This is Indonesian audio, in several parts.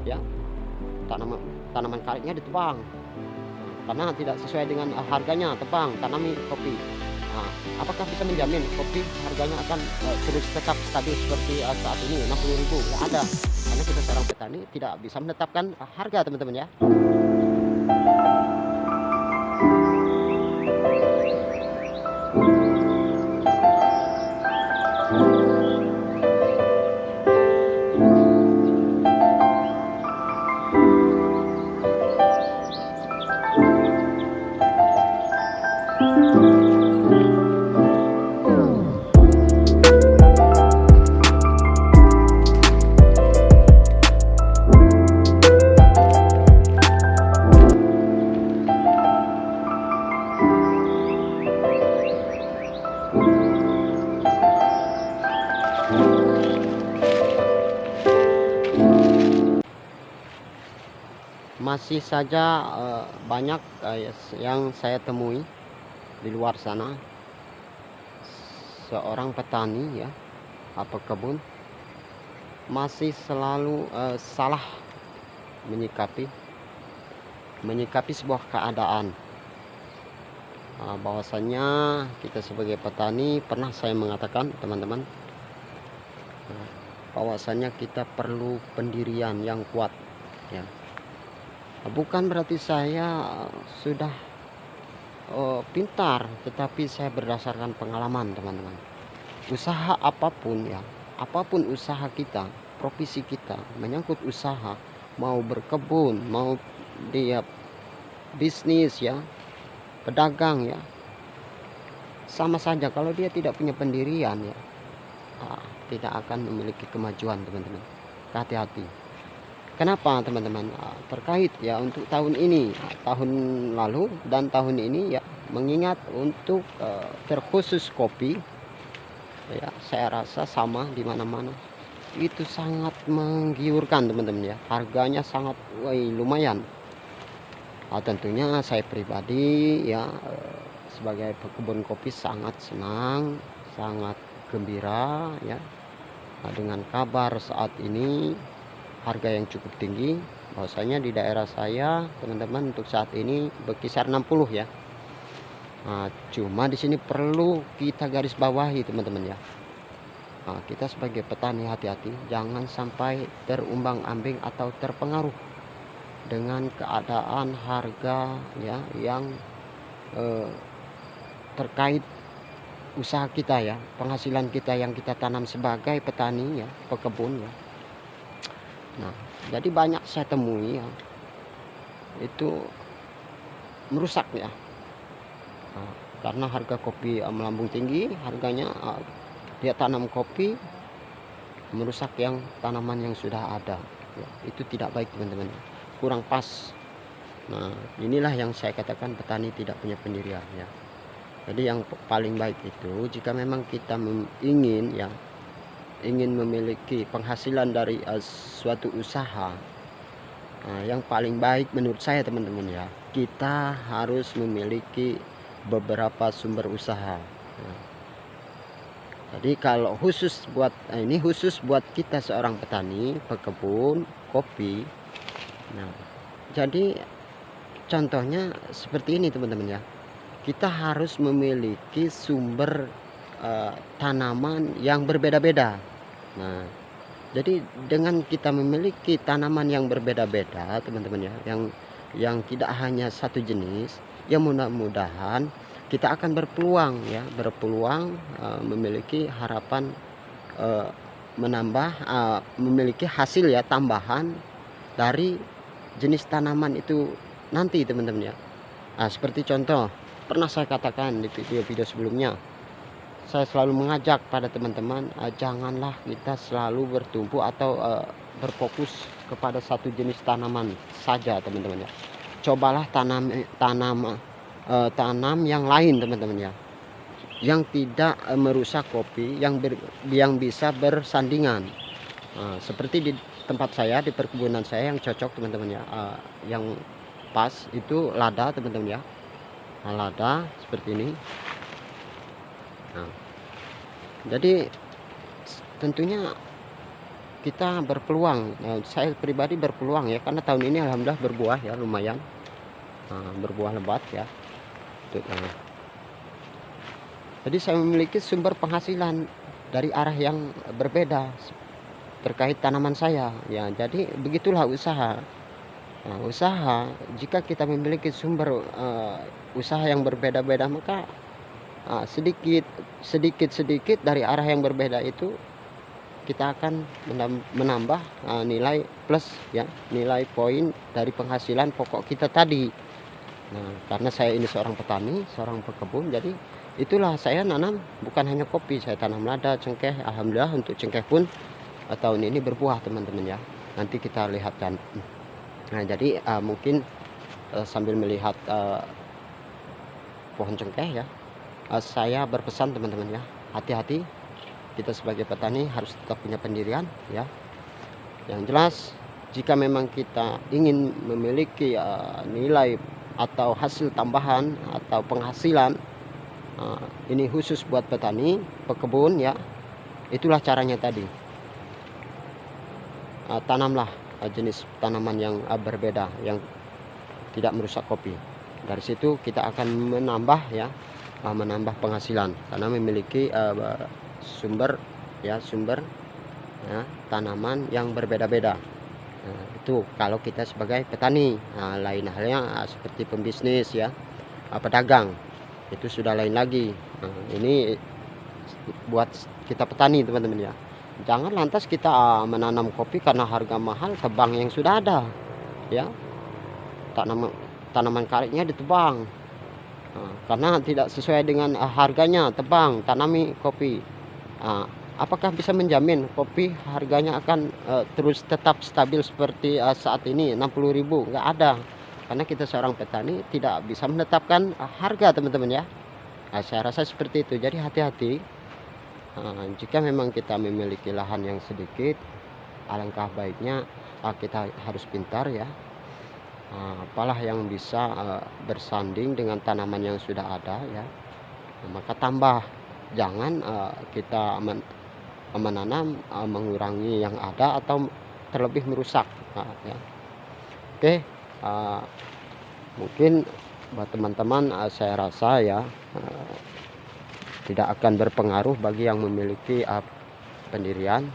ya, tanaman tanaman karetnya ditebang, karena tidak sesuai dengan harganya, tebang, tanami kopi. Nah, apakah bisa menjamin kopi harganya akan terus tetap stabil seperti saat ini 60.000? Nggak ada, karena kita seorang petani tidak bisa menetapkan harga, teman-teman ya. Masih saja banyak yang saya temui di luar sana, seorang petani ya, pekebun masih selalu salah menyikapi sebuah keadaan. Bahwasanya kita sebagai petani, pernah saya mengatakan teman-teman, bahwasanya kita perlu pendirian yang kuat ya. Bukan berarti saya sudah pintar, tetapi saya berdasarkan pengalaman, teman-teman. Usaha apapun ya, apapun usaha kita, profesi kita, menyangkut usaha, mau berkebun, mau dia bisnis ya, pedagang ya, sama saja kalau dia tidak punya pendirian ya, tidak akan memiliki kemajuan, teman-teman. Hati-hati. Kenapa, teman-teman? Terkait ya untuk tahun ini, tahun lalu dan tahun ini ya, mengingat untuk terkhusus kopi ya, saya rasa sama di mana-mana itu sangat menggiurkan, teman-teman ya. Harganya sangat lumayan. Tentunya saya pribadi ya, sebagai pekebun kopi sangat senang, sangat gembira ya, dengan kabar saat ini harga yang cukup tinggi. Bahwasanya di daerah saya, teman-teman, untuk saat ini berkisar 60 ya. Cuma di sini perlu kita garis bawahi, teman-teman ya. Kita sebagai petani hati-hati, jangan sampai terumbang-ambing atau terpengaruh dengan keadaan harga ya yang terkait usaha kita ya, penghasilan kita yang kita tanam sebagai petani ya, pekebun ya. Nah, jadi banyak saya temui ya, itu merusak ya, karena harga kopi melambung tinggi harganya, dia tanam kopi merusak yang tanaman yang sudah ada ya. Itu tidak baik, teman-teman, kurang pas. Nah, inilah yang saya katakan petani tidak punya pendirian ya. Jadi yang paling baik itu, jika memang kita ingin memiliki penghasilan dari suatu usaha, yang paling baik menurut saya, teman-teman ya, kita harus memiliki beberapa sumber usaha. Jadi kalau khusus buat kita seorang petani pekebun kopi. Nah, jadi contohnya seperti ini, teman-teman ya. Kita harus memiliki sumber tanaman yang berbeda-beda. Nah, jadi dengan kita memiliki tanaman yang berbeda-beda, teman-teman ya, yang tidak hanya satu jenis, ya mudah-mudahan kita akan berpeluang memiliki harapan menambah, memiliki hasil ya tambahan dari jenis tanaman itu nanti, teman-teman ya. Seperti contoh pernah saya katakan di video-video sebelumnya, saya selalu mengajak pada teman-teman, janganlah kita selalu bertumpu atau berfokus kepada satu jenis tanaman saja, teman-teman ya. Cobalah tanam yang lain, teman-teman ya, yang tidak merusak kopi, yang bisa bersandingan. Seperti di tempat saya, di perkebunan saya, yang cocok, teman-teman ya, yang pas itu lada, teman-teman ya. Lada seperti ini. Nah, jadi tentunya kita berpeluang. Saya pribadi berpeluang ya, karena tahun ini alhamdulillah berbuah ya, lumayan berbuah lebat ya. Jadi saya memiliki sumber penghasilan dari arah yang berbeda terkait tanaman saya ya. Jadi begitulah usaha. Usaha, jika kita memiliki sumber usaha yang berbeda-beda, maka sedikit dari arah yang berbeda itu kita akan menambah nilai plus ya, nilai poin dari penghasilan pokok kita tadi. Nah, karena saya ini seorang petani, seorang pekebun, jadi itulah saya nanam bukan hanya kopi, saya tanam lada, cengkeh. Alhamdulillah untuk cengkeh pun tahun ini berbuah teman-teman ya. Nanti kita lihatkan. Nah, jadi mungkin sambil melihat pohon cengkeh ya, saya berpesan teman-teman ya, hati-hati. Kita sebagai petani harus tetap punya pendirian ya. Yang jelas, jika memang kita ingin memiliki nilai atau hasil tambahan atau penghasilan, ini khusus buat petani, pekebun ya, itulah caranya tadi. Tanamlah jenis tanaman yang berbeda, yang tidak merusak kopi. Dari situ kita akan menambah ya, menambah penghasilan karena memiliki sumber ya, tanaman yang berbeda-beda. Nah, itu kalau kita sebagai petani. Lain halnya seperti pembisnis ya, pedagang, itu sudah lain lagi. Ini buat kita petani teman-teman ya. Jangan lantas kita menanam kopi karena harga mahal, tebang yang sudah ada ya, tanaman karetnya ditebang karena tidak sesuai dengan harganya, tebang, tanami kopi. Apakah bisa menjamin kopi harganya akan terus tetap stabil seperti saat ini 60.000? Nggak ada, karena kita seorang petani tidak bisa menetapkan harga teman-teman ya. Saya rasa seperti itu. Jadi hati-hati, jika memang kita memiliki lahan yang sedikit, alangkah baiknya kita harus pintar ya. Apalah yang bisa bersanding dengan tanaman yang sudah ada ya, maka tambah. Jangan kita menanam mengurangi yang ada atau terlebih merusak ya. Oke, mungkin buat teman-teman saya rasa ya tidak akan berpengaruh bagi yang memiliki pendirian.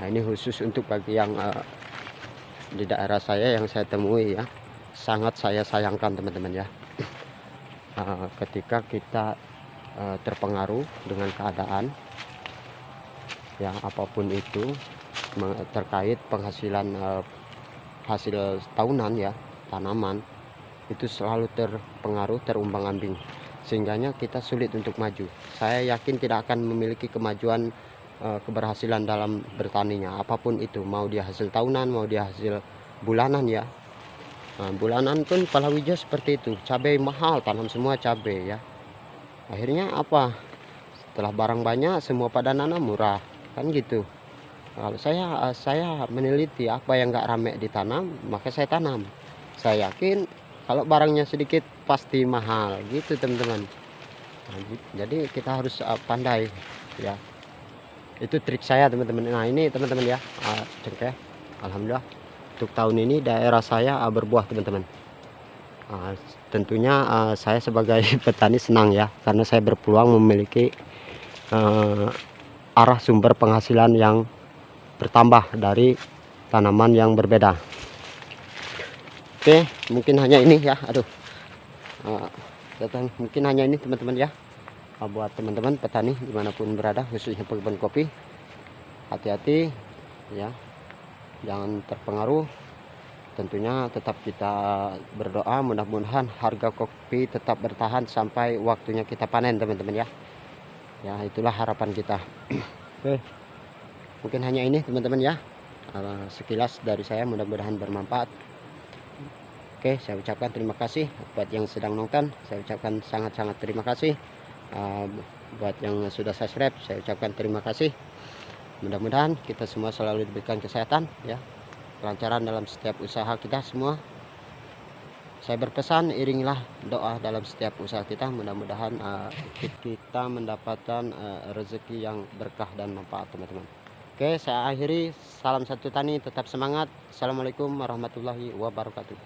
Nah, ini khusus untuk bagi yang di daerah saya yang saya temui ya, sangat saya sayangkan teman-teman ya. Ketika kita terpengaruh dengan keadaan ya, apapun itu terkait penghasilan hasil tahunan ya, tanaman itu selalu terpengaruh, terumbang-ambing, sehingganya kita sulit untuk maju. Saya yakin tidak akan memiliki kemajuan keberhasilan dalam bertaninya, apapun itu, mau dia hasil tahunan, mau dia hasil bulanan ya. Bulanan pun palawija seperti itu, cabai mahal, tanam semua cabai ya. Akhirnya apa? Setelah barang banyak, semua pada nanam murah, kan gitu. Kalau saya meneliti apa yang nggak rame ditanam, maka saya tanam. Saya yakin kalau barangnya sedikit pasti mahal, gitu teman-teman. Jadi kita harus pandai ya. Itu trik saya teman-teman. Nah, ini teman-teman ya, cengkeh. Alhamdulillah untuk tahun ini daerah saya berbuah teman-teman. Tentunya saya sebagai petani senang ya, karena saya berpeluang memiliki arah sumber penghasilan yang bertambah dari tanaman yang berbeda. Oke, mungkin hanya ini ya. Mungkin hanya ini teman-teman ya, buat teman-teman petani dimanapun berada, khususnya pekebun kopi. Hati-hati ya, jangan terpengaruh. Tentunya tetap kita berdoa mudah-mudahan harga kopi tetap bertahan sampai waktunya kita panen teman-teman ya. Ya, itulah harapan kita. Oke, mungkin hanya ini teman-teman ya, sekilas dari saya, mudah-mudahan bermanfaat. Oke, saya ucapkan terima kasih buat yang sedang nonton. Saya ucapkan sangat-sangat terima kasih. Buat yang sudah subscribe, saya ucapkan terima kasih. Mudah-mudahan kita semua selalu diberikan kesehatan ya, kelancaran dalam setiap usaha kita semua. Saya berpesan, iringilah doa dalam setiap usaha kita. Mudah-mudahan kita mendapatkan rezeki yang berkah dan manfaat teman-teman. Oke. Oke, saya akhiri. Salam satu tani, tetap semangat. Assalamualaikum warahmatullahi wabarakatuh.